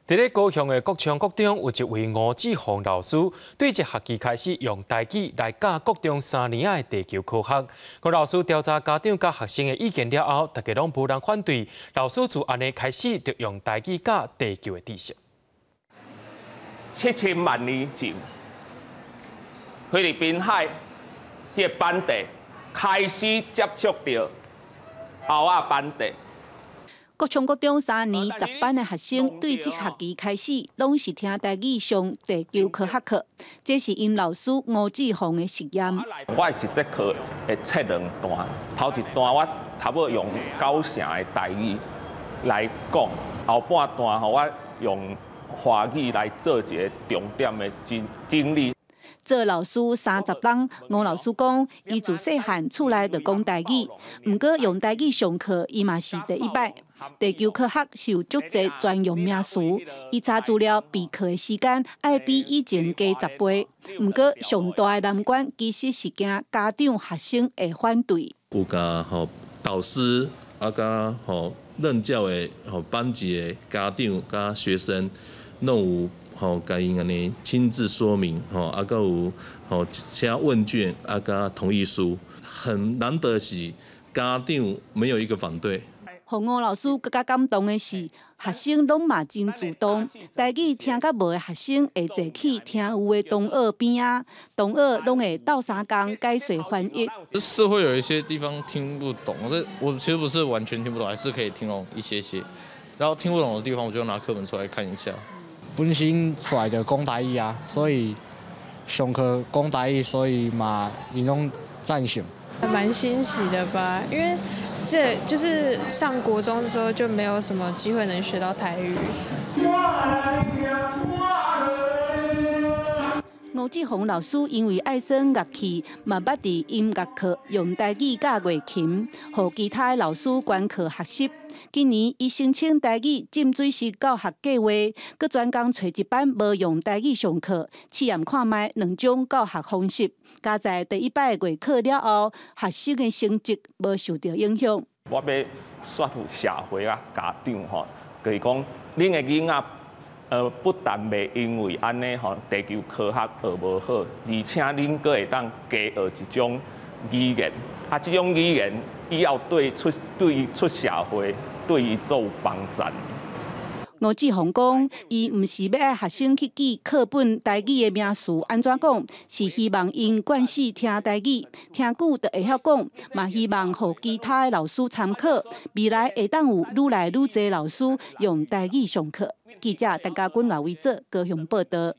伫咧高雄的国中国中，有一位吴志宏老师，对这学期开始用台语来教国中3年的地球科学。吴老师调查家长甲学生的意见了后，大家拢无人反对。老师自安尼开始就用台语教地球的知识。7000万年前，菲律宾海迄个板地开始接触到后仔板地。 国中国中3年10班的学生，对这学期开始，拢是听台语上地球科学课。这是因老师吴志宏的实验。我一节课会切2段，头一段我差不多用9成的台语来讲，后半段我用华语来做一个重点的整理。 做老师30年，吴老师讲，伊自细汉厝内就讲台语，毋过用台语上课，伊嘛是第一摆。地球科学是有足侪专用名词，伊查资料备课的时间爱比以前加10倍。毋过上大的难关其实是惊家长、学生会反对。有甲吼导师甲吼任教的吼班级的家长甲学生，拢有。 吼，甲因安尼亲自说明，吼，佮有吼写问卷，佮同意书，很难得是家长没有一个反对。洪吴老师更加感动的是，学生拢嘛真主动，台语听甲无的学生会坐起听有的同学边啊，同学拢会斗相共解说翻译。是会有一些地方听不懂，我其实不是完全听不懂，还是可以听懂一些些。然后听不懂的地方，我就拿课本出来看一下。 本身出来就讲台语啊，所以上课讲台语，所以嘛，因拢赞成。还蛮新奇的吧，因为这就是上国中之后就没有什么机会能学到台语。吴志宏老师因为爱耍乐器，嘛捌伫音乐课用台语教乐琴，互其他的老师观课学习。 今年，伊申请台语浸水式教学计划，佮专工找一班无用台语上课，试验看卖2种教学方式。加在第一摆的月课了后，学生的成绩无受到影响。我要说服社会啊家长吼，就是讲恁的囡仔，不但袂因为安尼吼地球科学学无好，而且恁阁会当加学一种语言，啊，这种语言。 以后对伊出社会，对伊做有帮助。吴志宏讲，伊毋是要爱学生去记课本台语的名词，安怎讲？是希望因惯势听台语，听久就会晓讲，嘛希望互其他的老师参考，未来会当有愈来愈侪老师用台语上课。记者陈家军、赖维泽高雄报道。